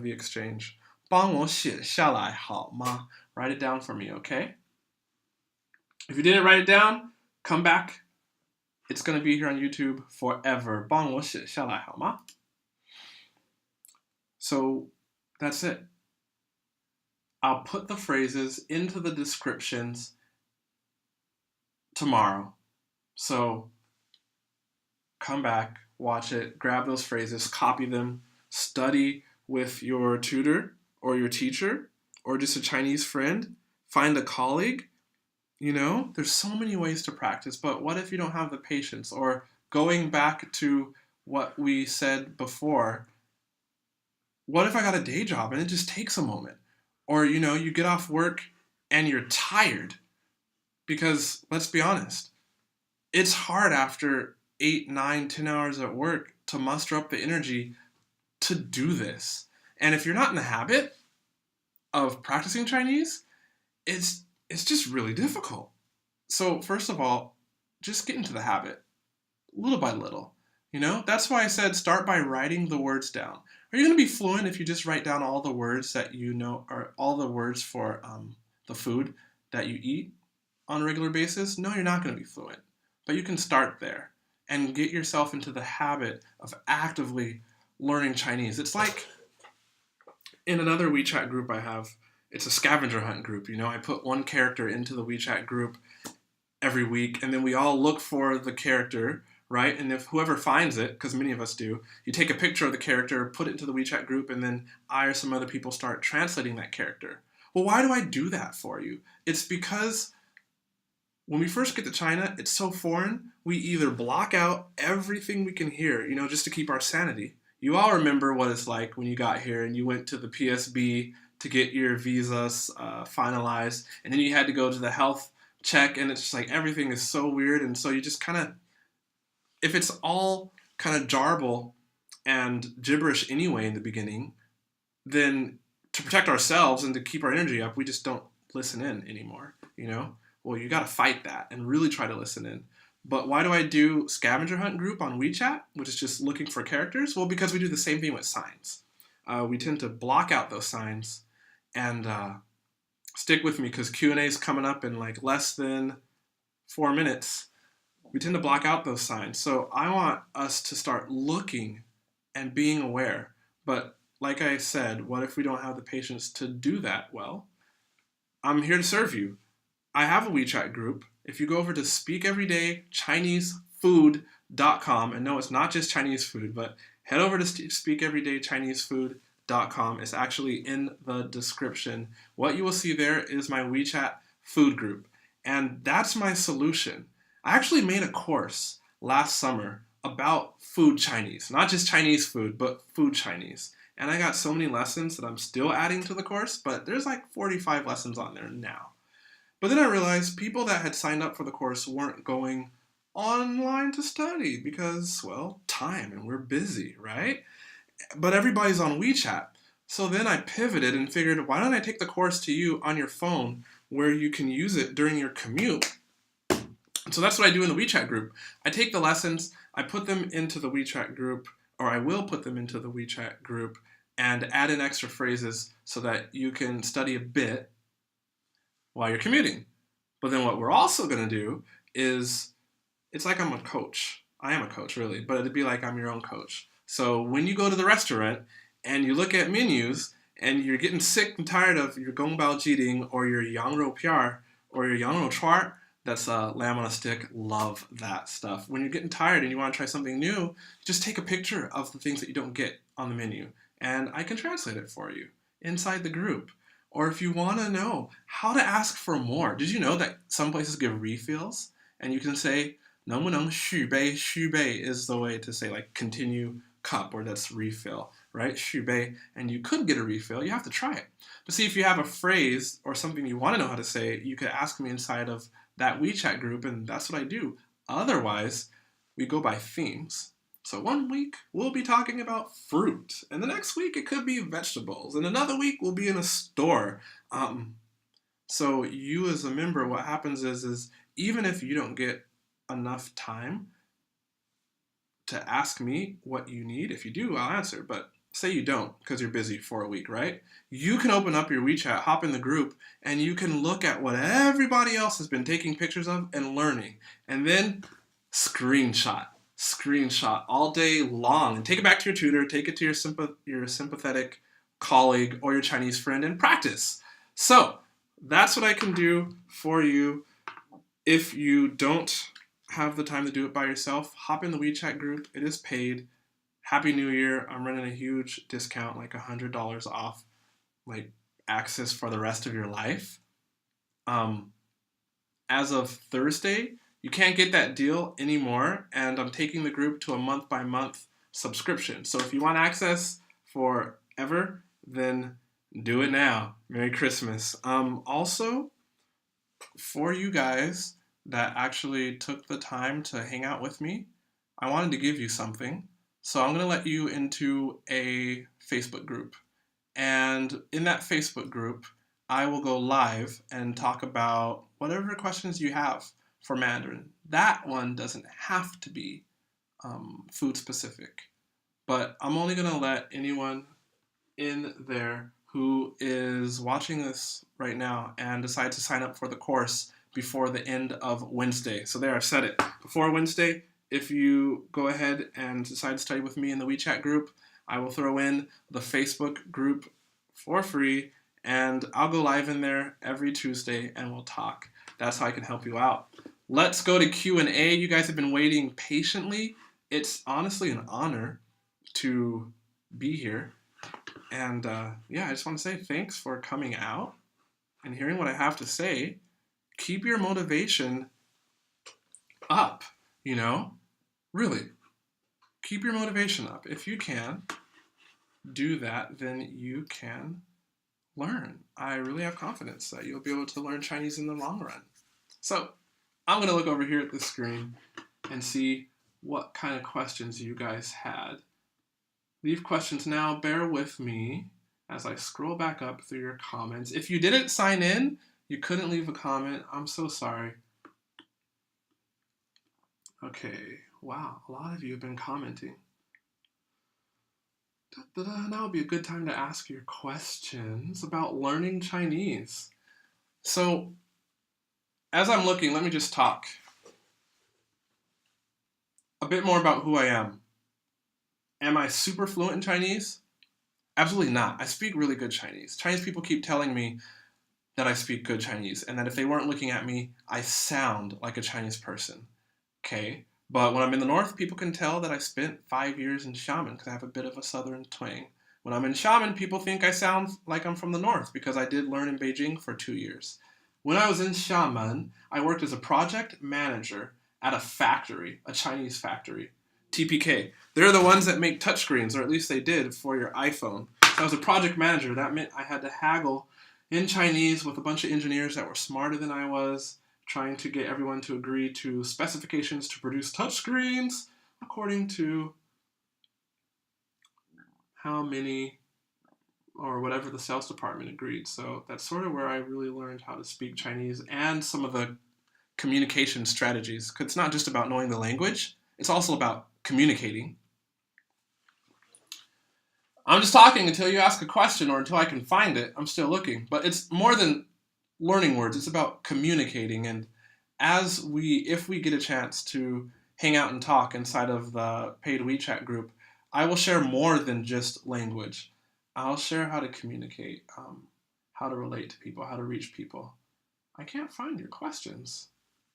the exchange. 帮我写下来好吗? Write it down for me, okay? If you didn't write it down, come back. It's going to be here on YouTube forever. 帮我写下来好吗? So that's it. I'll put the phrases into the descriptions tomorrow. So come back, watch it, grab those phrases, copy them, study with your tutor or your teacher or just a Chinese friend, find a colleague. You know, there's so many ways to practice, but what if you don't have the patience? Or going back to what we said before, what if I got a day job and it just takes a moment? Or, you know, you get off work and you're tired because, let's be honest, it's hard after 8, 9, 10 hours at work to muster up the energy to do this. And if you're not in the habit of practicing Chinese, it's just really difficult. So first of all, just get into the habit, little by little. You know, that's why I said start by writing the words down. Are you going to be fluent if you just write down all the words that you know, or all the words for the food that you eat on a regular basis? No, you're not going to be fluent. But you can start there and get yourself into the habit of actively learning Chinese. It's like in another WeChat group I have, it's a scavenger hunt group. You know, I put one character into the WeChat group every week, and then we all look for the character, right? And if whoever finds it, because many of us do, you take a picture of the character, put it into the WeChat group, and then I or some other people start translating that character. Well, why do I do that for you? It's because when we first get to China, it's so foreign, we either block out everything we can hear, you know, just to keep our sanity. You all remember what it's like when you got here and you went to the PSB to get your visas finalized, and then you had to go to the health check, and it's just like everything is so weird, and so you just kind of, if it's all kind of jarble and gibberish anyway in the beginning, then to protect ourselves and to keep our energy up, we just don't listen in anymore, you know? Well, you got to fight that and really try to listen in. But why do I do Scavenger Hunt group on WeChat, which is just looking for characters? Well, because we do the same thing with signs. We tend to block out those signs, and stick with me because Q&A is coming up in like less than 4 minutes. We tend to block out those signs. So I want us to start looking and being aware. But like I said, what if we don't have the patience to do that? Well, I'm here to serve you. I have a WeChat group. If you go over to speakeverydaychinesefood.com, and no, it's not just Chinese food, but head over to speakeverydaychinesefood.com. It's actually in the description. What you will see there is my WeChat food group, and that's my solution. I actually made a course last summer about food Chinese, not just Chinese food, but food Chinese. And I got so many lessons that I'm still adding to the course, but there's like 45 lessons on there now. But then I realized people that had signed up for the course weren't going online to study because, well, time, and we're busy, right? But everybody's on WeChat. So then I pivoted and figured, why don't I take the course to you on your phone where you can use it during your commute? So that's what I do in the WeChat group. I take the lessons, I put them into the WeChat group, or I will put them into the WeChat group, and add in extra phrases so that you can study a bit while you're commuting. But then what we're also going to do is, it's like I'm a coach. I am a coach, really, but it'd be like I'm your own coach. So when you go to the restaurant and you look at menus and you're getting sick and tired of your gongbao jiding or your yang rou piar or your yang rou chuar, that's lamb on a stick, love that stuff. When you're getting tired and you want to try something new, just take a picture of the things that you don't get on the menu, and I can translate it for you inside the group. Or if you want to know how to ask for more, did you know that some places give refills? And you can say, 能不能续杯?续杯 is the way to say like continue cup, or that's refill, right? 续杯. And you could get a refill. You have to try it. But see, if you have a phrase or something you want to know how to say, you could ask me inside of that WeChat group, and that's what I do. Otherwise, we go by themes. So one week we'll be talking about fruit, and the next week it could be vegetables, and another week we'll be in a store. So you as a member, what happens is even if you don't get enough time to ask me what you need, if you do, I'll answer. But say you don't because you're busy for a week, right? You can open up your WeChat, hop in the group, and you can look at what everybody else has been taking pictures of and learning, and then screenshot all day long, and take it back to your tutor, take it to your sympathetic colleague or your Chinese friend, and practice. So that's what I can do for you. If you don't have the time to do it by yourself, hop in the WeChat group. It is paid. Happy New Year. I'm running a huge discount, like $100 off, like access for the rest of your life. As of Thursday, you can't get that deal anymore, and I'm taking the group to a month-by-month subscription. So if you want access forever, then do it now. Merry Christmas. Also, for you guys that actually took the time to hang out with me, I wanted to give you something. So I'm going to let you into a Facebook group. And in that Facebook group, I will go live and talk about whatever questions you have for Mandarin. That one doesn't have to be food specific, but I'm only going to let anyone in there who is watching this right now and decides to sign up for the course before the end of Wednesday. So there, I've said it. Before Wednesday, if you go ahead and decide to study with me in the WeChat group, I will throw in the Facebook group for free, and I'll go live in there every Tuesday and we'll talk. That's how I can help you out. Let's go to Q&A. You guys have been waiting patiently. It's honestly an honor to be here. And yeah, I just want to say thanks for coming out and hearing what I have to say. Keep your motivation up, you know? Really. Keep your motivation up. If you can do that, then you can learn. I really have confidence that you'll be able to learn Chinese in the long run. So I'm going to look over here at the screen and see what kind of questions you guys had. Leave questions now. Bear with me as I scroll back up through your comments. If you didn't sign in, you couldn't leave a comment. I'm so sorry. Okay, wow, a lot of you have been commenting. Now would be a good time to ask your questions about learning Chinese. So, as I'm looking, let me just talk a bit more about who I am. Am I super fluent in Chinese? Absolutely not. I speak really good Chinese. Chinese people keep telling me that I speak good Chinese, and that if they weren't looking at me, I sound like a Chinese person. Okay? But when I'm in the north, people can tell that I spent 5 years in Xiamen because I have a bit of a southern twang. When I'm in Xiamen, people think I sound like I'm from the north because I did learn in Beijing for 2 years. When I was in Xiamen, I worked as a project manager at a factory, a Chinese factory, TPK. They're the ones that make touchscreens, or at least they did, for your iPhone. So I was a project manager. That meant I had to haggle in Chinese with a bunch of engineers that were smarter than I was, trying to get everyone to agree to specifications to produce touchscreens according to how many or whatever the sales department agreed. So that's sort of where I really learned how to speak Chinese and some of the communication strategies. Because it's not just about knowing the language, it's also about communicating. I'm just talking until you ask a question or until I can find it. I'm still looking. But it's more than learning words. It's about communicating. And if we get a chance to hang out and talk inside of the paid WeChat group, I will share more than just language. I'll share how to communicate, how to relate to people, how to reach people. I can't find your questions.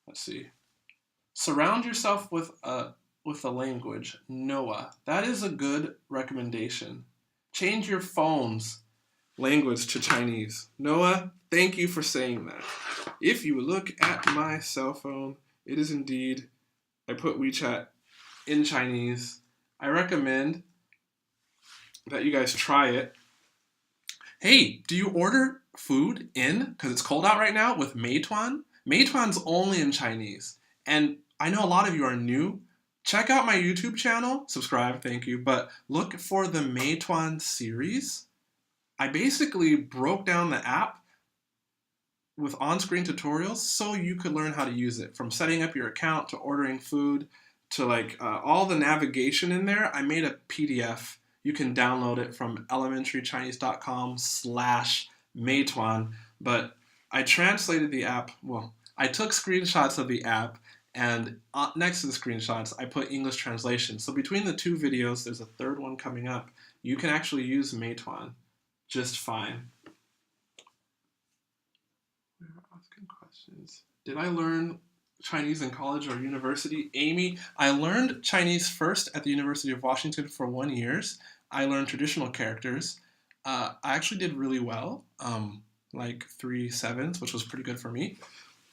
Let's see. Surround yourself with a language. Noah. That is a good recommendation. Change your phones language to Chinese. Noah, thank you for saying that. If you look at my cell phone, it is indeed, I put WeChat in Chinese. I recommend that you guys try it. Hey, do you order food in, because it's cold out right now, with Meituan? Meituan's only in Chinese. And I know a lot of you are new. Check out my YouTube channel. Subscribe, thank you. But look for the Meituan series. I basically broke down the app with on-screen tutorials so you could learn how to use it. From setting up your account to ordering food to like all the navigation in there. I made a PDF. You can download it from elementarychinese.com/Meituan. But I translated the app. Well, I took screenshots of the app, and next to the screenshots, I put English translation. So between the two videos, there's a third one coming up. You can actually use Meituan just fine. We're asking questions. Did I learn Chinese in college or university? Amy, I learned Chinese first at the University of Washington for 1 year. I learned traditional characters. I actually did really well, like 3 sevens, which was pretty good for me.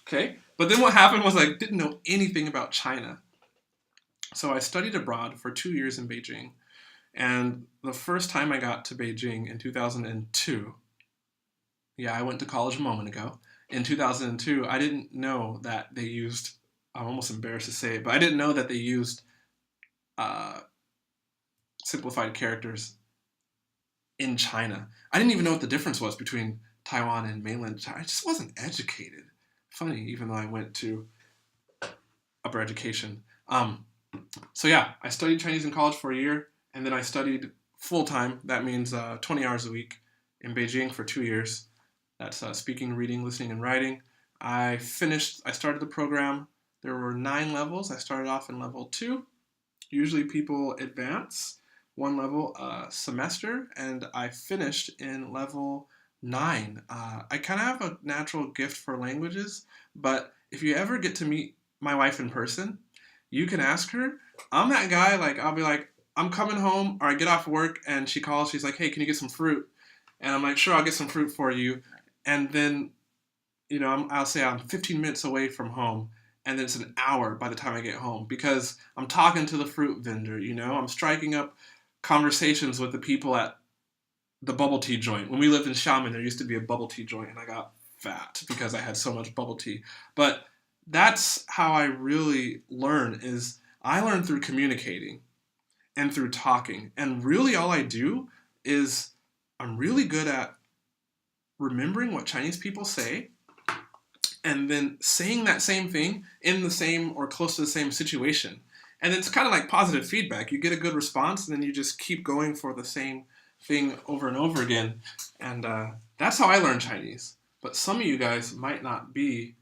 Okay, but then what happened was I didn't know anything about China. So I studied abroad for 2 years in Beijing. And the first time I got to Beijing in 2002, yeah, I went to college a moment ago. In 2002, I didn't know that they used, I'm almost embarrassed to say it, but I didn't know that they used simplified characters in China. I didn't even know what the difference was between Taiwan and mainland China. I just wasn't educated. Funny, even though I went to upper education. So yeah, I studied Chinese in college for 1 year, and then I studied full-time. That means 20 hours a week in Beijing for 2 years. That's speaking, reading, listening, and writing. I started the program. There were 9 levels. I started off in level 2. Usually people advance 1 level a semester, and I finished in level 9. I kind of have a natural gift for languages, but if you ever get to meet my wife in person, you can ask her. I'm that guy, like, I'll be like, I'm coming home, or I get off work, and she calls, she's like, hey, can you get some fruit? And I'm like, sure, I'll get some fruit for you. And then, I'll say I'm 15 minutes away from home, and then it's an hour by the time I get home, because I'm talking to the fruit vendor, I'm striking up conversations with the people at the bubble tea joint. When we lived in Xiamen, there used to be a bubble tea joint, and I got fat because I had so much bubble tea. But that's how I really learn, is I learn through communicating and through talking. And really all I do is I'm really good at remembering what Chinese people say and then saying that same thing in the same or close to the same situation. And it's kind of like positive feedback. You get a good response, and then you just keep going for the same thing over and over again. And that's how I learn Chinese. But some of you guys might not be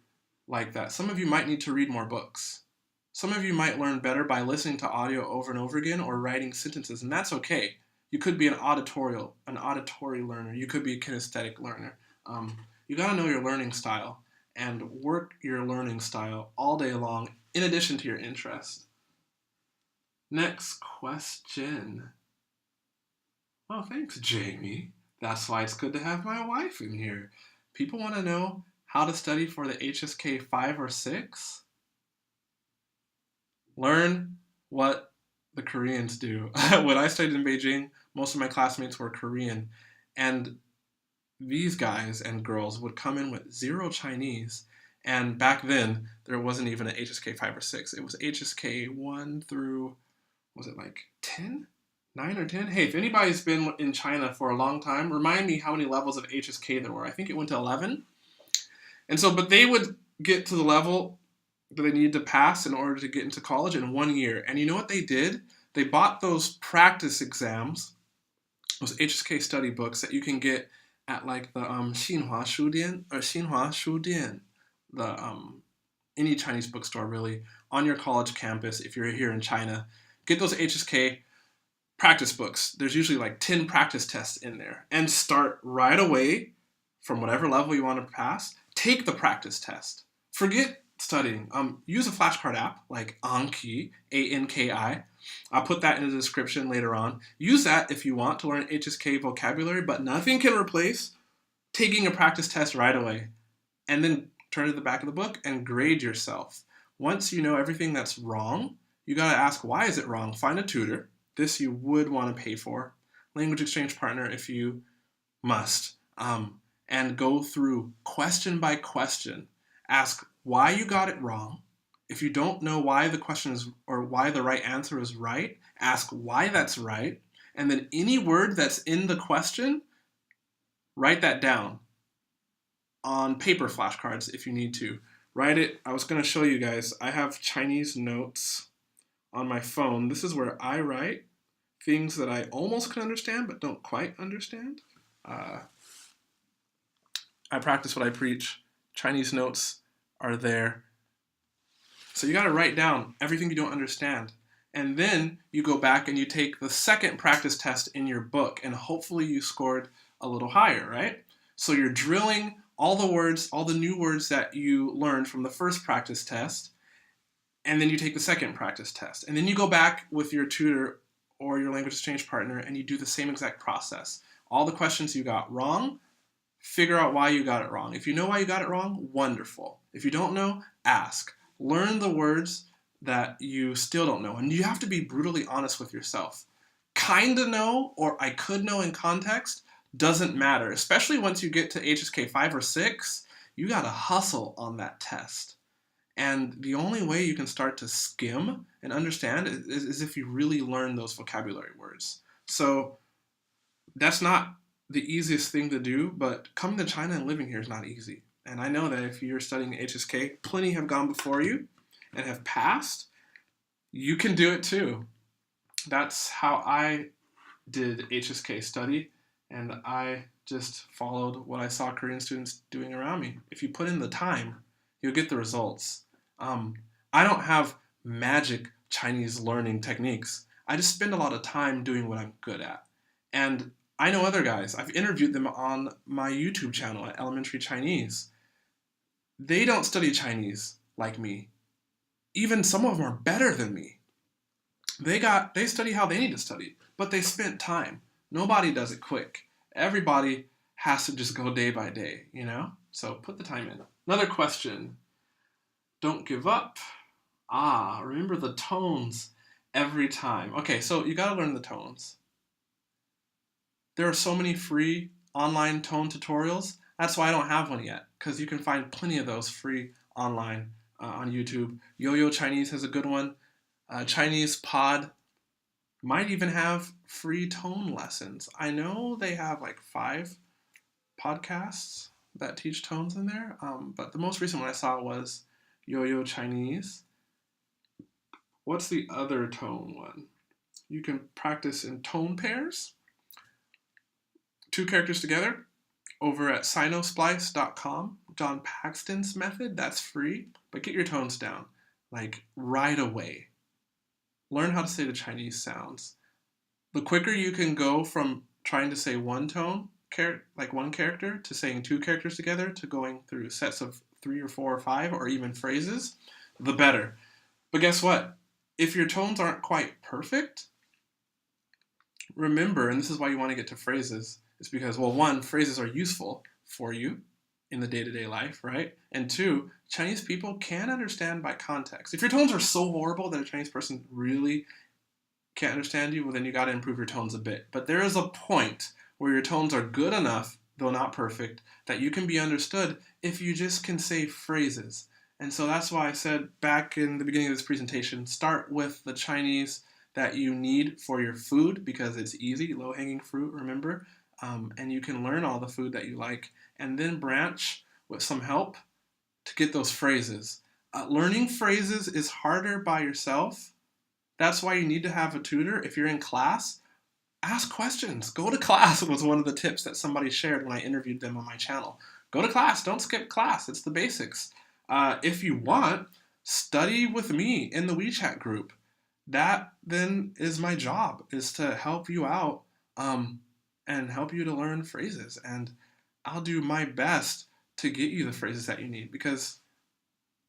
like that. Some of you might need to read more books. Some of you might learn better by listening to audio over and over again or writing sentences, and that's okay. You could be an auditory learner. You could be a kinesthetic learner. You got to know your learning style and work your learning style all day long in addition to your interest. Next question. Oh, thanks, Jamie. That's why it's good to have my wife in here. People want to know how to study for the HSK 5 or 6. Learn what the Koreans do. When I studied in Beijing, most of my classmates were Korean, and these guys and girls would come in with 0 Chinese, and back then there wasn't even an HSK 5 or 6. It was HSK 1 through, was it like 10? 9 or 10? Hey, if anybody's been in China for a long time, remind me how many levels of HSK there were. I think it went to 11. And so, but they would get to the level that they needed to pass in order to get into college in 1 year. And you know what they did? They bought those practice exams, those HSK study books that you can get at like the Xinhua Shudian, or Xinhua Shudian, the any Chinese bookstore really, on your college campus if you're here in China. Get those HSK practice books. There's usually like 10 practice tests in there, and start right away from whatever level you want to pass. Take the practice test. Forget studying, use a flashcard app like Anki, A-N-K-I. I'll put that in the description later on. Use that if you want to learn HSK vocabulary, but nothing can replace taking a practice test right away and then turn to the back of the book and grade yourself. Once you know everything that's wrong, you got to ask, why is it wrong? Find a tutor. This you would want to pay for. Language exchange partner if you must. And go through question by question. Ask why you got it wrong. If you don't know why the question is, or why the right answer is right, ask why that's right. And then any word that's in the question, write that down on paper flashcards if you need to. Write it. I was going to show you guys. I have Chinese notes on my phone. This is where I write things that I almost can understand but don't quite understand. I practice what I preach. Chinese notes are there. So you got to write down everything you don't understand. And then you go back and you take the second practice test in your book, and hopefully you scored a little higher, right? So you're drilling all the words, all the new words that you learned from the first practice test, and then you take the second practice test. And then you go back with your tutor or your language exchange partner and you do the same exact process. All the questions you got wrong, figure out why you got it wrong. If you know why you got it wrong, wonderful. If you don't know, ask. Learn the words that you still don't know. And you have to be brutally honest with yourself. Kinda know or I could know in context doesn't matter. Especially once you get to HSK 5 or 6, you gotta hustle on that test. And the only way you can start to skim and understand is if you really learn those vocabulary words. So that's not the easiest thing to do, but coming to China and living here is not easy. And I know that if you're studying HSK, plenty have gone before you and have passed. You can do it too. That's how I did HSK study, and I just followed what I saw Korean students doing around me. If you put in the time, you'll get the results. I don't have magic Chinese learning techniques. I just spend a lot of time doing what I'm good at. And I know other guys. I've interviewed them on my YouTube channel at Elementary Chinese. They don't study Chinese like me. Even some of them are better than me. They study how they need to study, but they spent time. Nobody does it quick. Everybody has to just go day by day, you know? So put the time in. Another question. Don't give up. Remember the tones every time. Okay, so you gotta learn the tones. There are so many free online tone tutorials. That's why I don't have one yet, because you can find plenty of those free online on YouTube. Yo-Yo Chinese has a good one. Chinese Pod might even have free tone lessons. I know they have like 5 podcasts that teach tones in there, but the most recent one I saw was Yo-Yo Chinese. What's the other tone one? You can practice in tone pairs. 2 characters together over at sinosplice.com. John Paxton's method, that's free, but get your tones down like right away. Learn how to say the Chinese sounds. The quicker you can go from trying to say one tone, like one character, to saying 2 characters together, to going through sets of 3 or 4 or 5, or even phrases, the better. But guess what? If your tones aren't quite perfect, remember, and this is why you want to get to phrases, it's because, well, 1, phrases are useful for you in the day-to-day life, right? And 2, Chinese people can understand by context. If your tones are so horrible that a Chinese person really can't understand you, well, then you got to improve your tones a bit. But there is a point where your tones are good enough, though not perfect, that you can be understood if you just can say phrases. And so that's why I said back in the beginning of this presentation, start with the Chinese that you need for your food, because it's easy, low-hanging fruit, remember? And you can learn all the food that you like, and then branch with some help to get those phrases. Learning phrases is harder by yourself. That's why you need to have a tutor. If you're in class, ask questions. Go to class was one of the tips that somebody shared when I interviewed them on my channel. Go to class. Don't skip class. It's the basics. If you want, study with me in the WeChat group. That then is my job, is to help you out and help you to learn phrases. And I'll do my best to get you the phrases that you need, because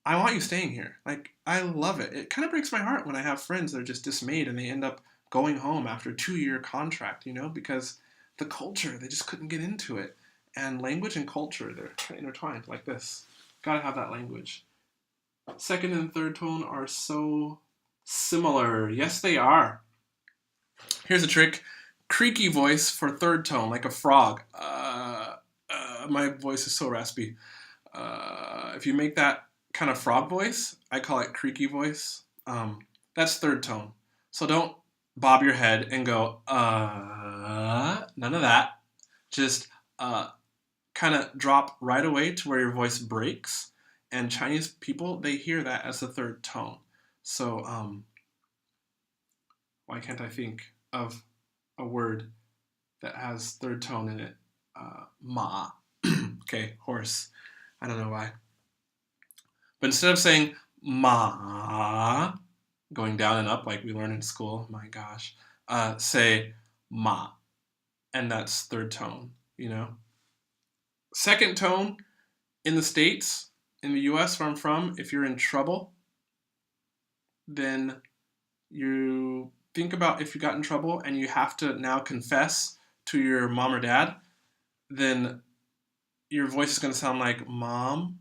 I want you staying here. Like, I love it. It kind of breaks my heart when I have friends that are just dismayed and they end up going home after a 2-year contract, because the culture, they just couldn't get into it. And language and culture, they're kind of intertwined like this. Gotta have that language. Second and third tone are so similar. Yes, they are. Here's a trick. Creaky voice for third tone, like a frog. My voice is so raspy. If you make that kind of frog voice, I call it creaky voice. That's third tone. So don't bob your head and go, none of that. Just kind of drop right away to where your voice breaks. And Chinese people, they hear that as the third tone. So why can't I think of a word that has third tone in it? Ma. Okay, horse. I don't know why. But instead of saying ma, going down and up like we learn in school, my gosh, say ma. And that's third tone, Second tone in the States, in the US where I'm from, if you're in trouble, then you think about if you got in trouble and you have to now confess to your mom or dad, then your voice is going to sound like, Mom,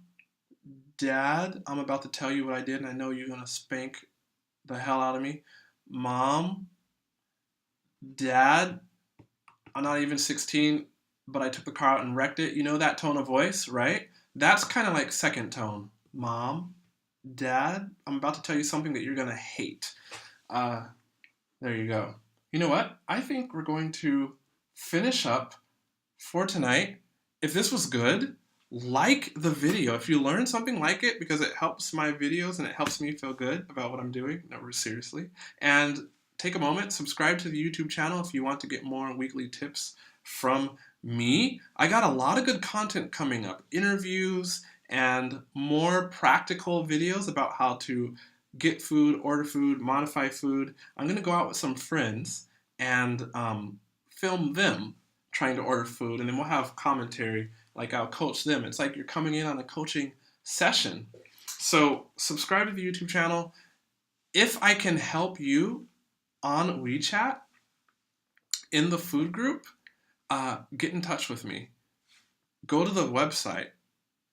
Dad, I'm about to tell you what I did and I know you're going to spank the hell out of me. Mom, Dad, I'm not even 16, but I took the car out and wrecked it. You know that tone of voice, right? That's kind of like second tone. Mom, Dad, I'm about to tell you something that you're going to hate. There you go. You know what? I think we're going to finish up for tonight. If this was good, like the video. If you learned something, like it, because it helps my videos and it helps me feel good about what I'm doing. No, seriously. And take a moment, subscribe to the YouTube channel if you want to get more weekly tips from me. I got a lot of good content coming up. Interviews and more practical videos about how to get food, order food, modify food. I'm going to go out with some friends and film them trying to order food, and then we'll have commentary, like I'll coach them. It's like you're coming in on a coaching session. So subscribe to the YouTube channel. If I can help you on WeChat in the food group, get in touch with me. Go to the website,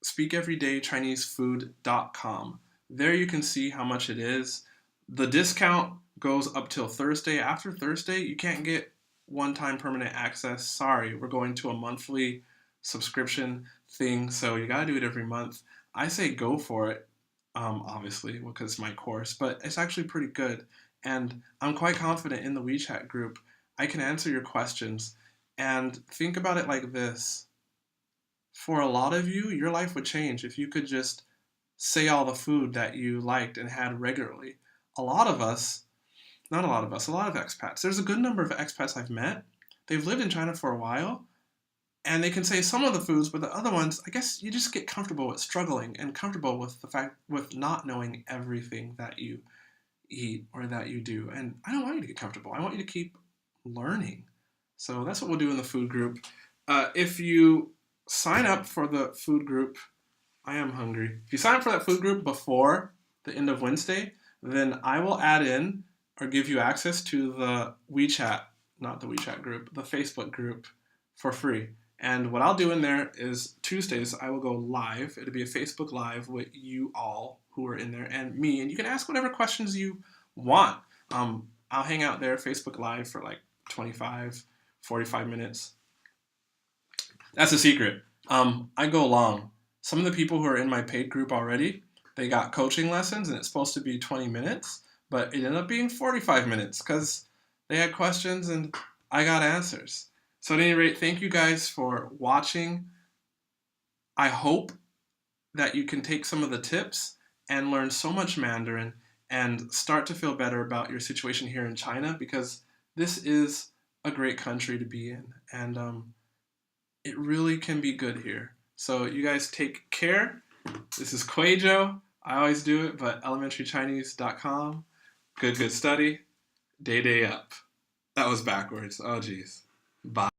speakeverydaychinesefood.com. There you can see how much it is. The discount goes up till Thursday. After Thursday, you can't get one-time permanent access. Sorry, we're going to a monthly subscription thing, so you gotta do it every month. I say go for it, obviously, because it's my course, but it's actually pretty good. And I'm quite confident in the WeChat group. I can answer your questions. And think about it like this. For a lot of you, your life would change if you could just say all the food that you liked and had regularly. A lot of us, not a lot of us, a lot of expats. There's a good number of expats I've met. They've lived in China for a while, and they can say some of the foods, but the other ones, I guess you just get comfortable with struggling and comfortable with the fact, with not knowing everything that you eat or that you do. And I don't want you to get comfortable. I want you to keep learning. So that's what we'll do in the food group. If you sign up for the food group, I am hungry. If you sign up for that food group before the end of Wednesday, then I will add in or give you access to the WeChat, not the WeChat group, the Facebook group for free. And what I'll do in there is Tuesdays, I will go live. It'll be a Facebook Live with you all who are in there and me. And you can ask whatever questions you want. I'll hang out there, Facebook Live, for like 25, 45 minutes. That's a secret. I go long. Some of the people who are in my paid group already, they got coaching lessons and it's supposed to be 20 minutes, but it ended up being 45 minutes because they had questions and I got answers. So at any rate, thank you guys for watching. I hope that you can take some of the tips and learn so much Mandarin and start to feel better about your situation here in China, because this is a great country to be in, and it really can be good here. So you guys take care. This is Quajo. I always do it, but elementarychinese.com. Good study. Day up. That was backwards. Oh, geez. Bye.